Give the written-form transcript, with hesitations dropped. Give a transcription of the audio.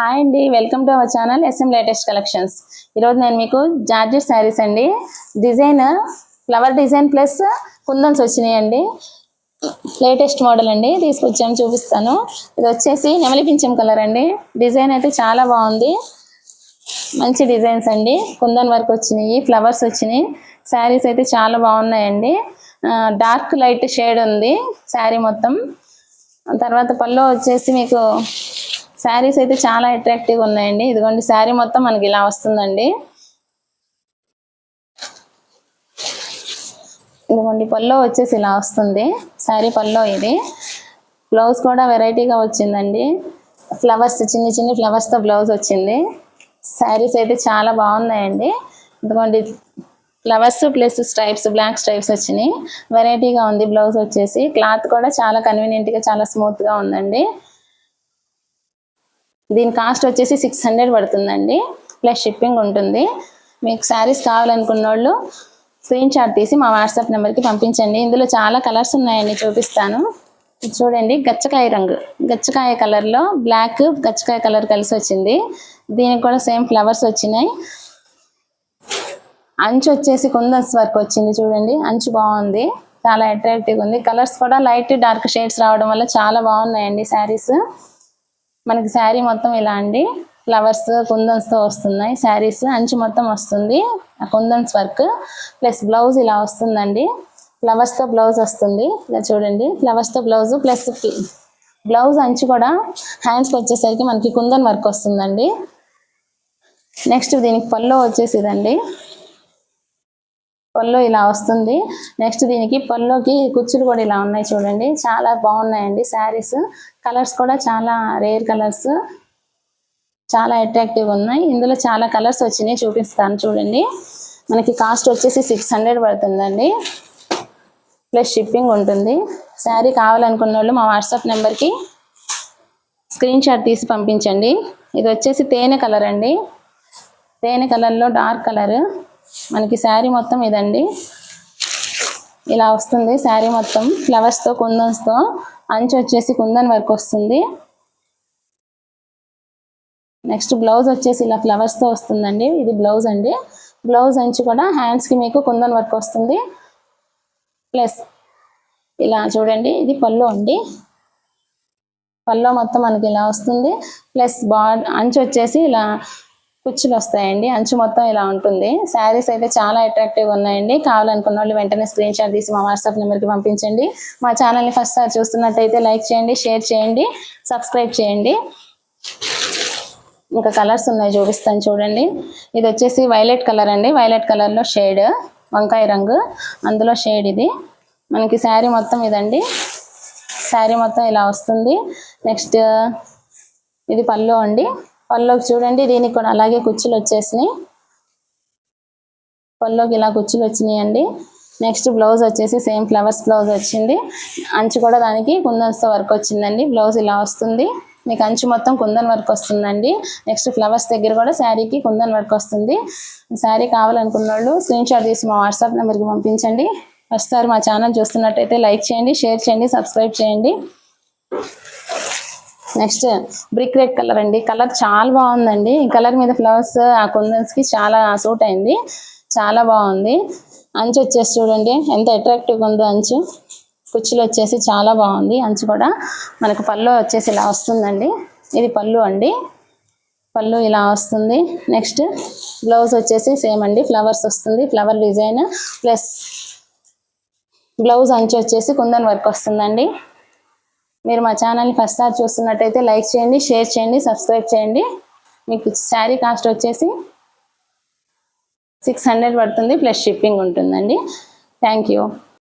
Hi అండి, welcome to our channel SM latest collections. ఈరోజు నేను మీకు జార్జెట్ శారీస్ అండి, డిజైన్ ఫ్లవర్ డిజైన్ ప్లస్ కుందన్స్ వచ్చినాయండి. లేటెస్ట్ మోడల్ అండి, తీసుకొచ్చాము చూపిస్తాను. ఇది వచ్చేసి నెమలి పింఛం కలర్ అండి. డిజైన్ అయితే చాలా బాగుంది, మంచి డిజైన్స్ అండి. కుందన్ వర్క్ వచ్చినాయి, ఫ్లవర్స్ వచ్చినాయి. శారీస్ అయితే చాలా బాగున్నాయండి. డార్క్ లైట్ షేడ్ ఉంది శారీ మొత్తం. తర్వాత పళ్ళు వచ్చేసి మీకు శారీస్ అయితే చాలా అట్రాక్టివ్గా ఉన్నాయండి. ఇదిగోండి శారీ మొత్తం మనకి ఇలా వస్తుందండి. ఇదిగోండి పళ్ళు వచ్చేసి ఇలా వస్తుంది శారీ పళ్ళు. ఇది బ్లౌజ్ కూడా వెరైటీగా వచ్చిందండి. ఫ్లవర్స్ చిన్ని చిన్ని ఫ్లవర్స్తో బ్లౌజ్ వచ్చింది. శారీస్ అయితే చాలా బాగున్నాయండి. ఇదిగోండి flowers plus stripes, black stripes వచ్చినాయి. వెరైటీగా ఉంది బ్లౌజ్ వచ్చేసి. క్లాత్ కూడా చాలా కన్వీనియంట్గా, చాలా స్మూత్గా ఉందండి. దీని కాస్ట్ వచ్చేసి 600 పడుతుందండి, ప్లస్ షిప్పింగ్ ఉంటుంది. మీకు శారీస్ కావాలనుకున్న వాళ్ళు స్క్రీన్ షాట్ తీసి మా వాట్సాప్ నెంబర్కి పంపించండి. ఇందులో చాలా కలర్స్ ఉన్నాయండి, చూపిస్తాను. చూడండి, గచ్చకాయ రంగు, గచ్చకాయ కలర్లో బ్లాక్ గచ్చకాయ కలర్ కలిసి వచ్చింది. దీనికి కూడా సేమ్ ఫ్లవర్స్ వచ్చినాయి. అంచు వచ్చేసి కుందన్స్ వర్క్ వచ్చింది. చూడండి, అంచు బాగుంది, చాలా అట్రాక్టివ్గా ఉంది. కలర్స్ కూడా లైట్ డార్క్ షేడ్స్ రావడం వల్ల చాలా బాగున్నాయండి శారీస్. మనకి శారీ మొత్తం ఇలా అండి, ఫ్లవర్స్ కుందన్స్తో వస్తున్నాయి శారీస్. అంచు మొత్తం వస్తుంది కుందన్స్ వర్క్, ప్లస్ బ్లౌజ్ ఇలా వస్తుందండి. ఫ్లవర్స్తో బ్లౌజ్ వస్తుంది. ఇలా చూడండి, ఫ్లవర్స్తో బ్లౌజ్ ప్లస్ బ్లౌజ్ అంచు కూడా హ్యాండ్స్కి వచ్చేసరికి మనకి కుందన్ వర్క్ వస్తుందండి. నెక్స్ట్ దీనికి పళ్ళు వచ్చేసి ఇదండి, పళ్ళు ఇలా వస్తుంది. నెక్స్ట్ దీనికి పళ్ళుకి కుచ్చులు కూడా ఇలా ఉన్నాయి. చూడండి, చాలా బాగున్నాయండి శారీస్. కలర్స్ కూడా చాలా రేర్ కలర్స్, చాలా అట్రాక్టివ్గా ఉన్నాయి. ఇందులో చాలా కలర్స్ వచ్చినాయి, చూపిస్తాను చూడండి. మనకి కాస్ట్ వచ్చేసి 600 పడుతుందండి, ప్లస్ షిప్పింగ్ ఉంటుంది. శారీ కావాలనుకున్న వాళ్ళు మా వాట్సాప్ నెంబర్కి స్క్రీన్ షాట్ తీసి పంపించండి. ఇది వచ్చేసి తేనె కలర్ అండి, తేనె కలర్లో డార్క్ కలర్. మనకి శారీ మొత్తం ఇదండి, ఇలా వస్తుంది శారీ మొత్తం. ఫ్లవర్స్తో కుందన్స్తో, అంచు వచ్చేసి కుందన్ వర్క్ వస్తుంది. నెక్స్ట్ బ్లౌజ్ వచ్చేసి ఇలా ఫ్లవర్స్తో వస్తుందండి. ఇది బ్లౌజ్ అండి. బ్లౌజ్ అంచు కూడా హ్యాండ్స్కి మీకు కుందన్ వర్క్ వస్తుంది. ప్లస్ ఇలా చూడండి, ఇది పళ్ళు అండి. పళ్ళు మొత్తం మనకి ఇలా వస్తుంది. ప్లస్ అంచు వచ్చేసి ఇలా కుచ్చులు వస్తాయండి. అంచు మొత్తం ఇలా ఉంటుంది. శారీస్ అయితే చాలా అట్రాక్టివ్గా ఉన్నాయండి. కావాలనుకున్న వాళ్ళు వెంటనే స్క్రీన్ షాట్ తీసి మా వాట్సాప్ నెంబర్కి పంపించండి. మా ఛానల్ని ఫస్ట్ సారి చూస్తున్నట్టయితే లైక్ చేయండి, షేర్ చేయండి, సబ్స్క్రైబ్ చేయండి. ఇంకా కలర్స్ ఉన్నాయి, చూపిస్తాను చూడండి. ఇది వచ్చేసి వైలెట్ కలర్ అండి. వైలెట్ కలర్లో షేడ్ వంకాయ రంగు, అందులో షేడ్ ఇది. మనకి శారీ మొత్తం ఇదండి, శారీ మొత్తం ఇలా వస్తుంది. నెక్స్ట్ ఇది పళ్ళు అండి. పళ్ళుకి చూడండి, దీనికి కూడా అలాగే కుచ్చులు వచ్చేసినాయి. పళ్ళుకి ఇలా కుచ్చులు వచ్చినాయండి. నెక్స్ట్ బ్లౌజ్ వచ్చేసి సేమ్ ఫ్లవర్స్ బ్లౌజ్ వచ్చింది. అంచు కూడా దానికి కుందన్స్తో వర్క్ వచ్చిందండి. బ్లౌజ్ ఇలా వస్తుంది. మీకు అంచు మొత్తం కుందన్ వర్క్ వస్తుందండి. నెక్స్ట్ ఫ్లవర్స్ దగ్గర కూడా శారీకి కుందన్ వర్క్ వస్తుంది. శారీ కావాలనుకున్న వాళ్ళు స్క్రీన్ షాట్ తీసి మా వాట్సాప్ నెంబర్కి పంపించండి. ఫస్ట్ సారి మా ఛానల్ చూస్తున్నట్టయితే లైక్ చేయండి, షేర్ చేయండి, సబ్స్క్రైబ్ చేయండి. నెక్స్ట్ బ్రిక్ రెడ్ కలర్ అండి. కలర్ చాలా బాగుందండి. ఈ కలర్ మీద ఫ్లవర్స్ ఆ కుందన్స్కి చాలా సూట్ అయింది, చాలా బాగుంది. అంచు వచ్చేసి చూడండి ఎంత అట్రాక్టివ్గా ఉందో అంచు. కుచ్చులు వచ్చేసి చాలా బాగుంది. అంచు కూడా మనకు పళ్ళు వచ్చేసి ఇలా వస్తుందండి. ఇది పళ్ళు అండి, పళ్ళు ఇలా వస్తుంది. నెక్స్ట్ బ్లౌజ్ వచ్చేసి సేమ్ అండి, ఫ్లవర్స్ వస్తుంది, ఫ్లవర్ డిజైన్ ప్లస్ బ్లౌజ్ అంచు వచ్చేసి కుందన్ వర్క్ వస్తుందండి. మీరు మా ఛానల్ని ఫస్ట్ సారి చూస్తున్నట్టయితే లైక్ చేయండి, షేర్ చేయండి, సబ్స్క్రైబ్ చేయండి. మీకు శారీ కాస్ట్ వచ్చేసి 600 పడుతుంది, ప్లస్ షిప్పింగ్ ఉంటుందండి. Thank you.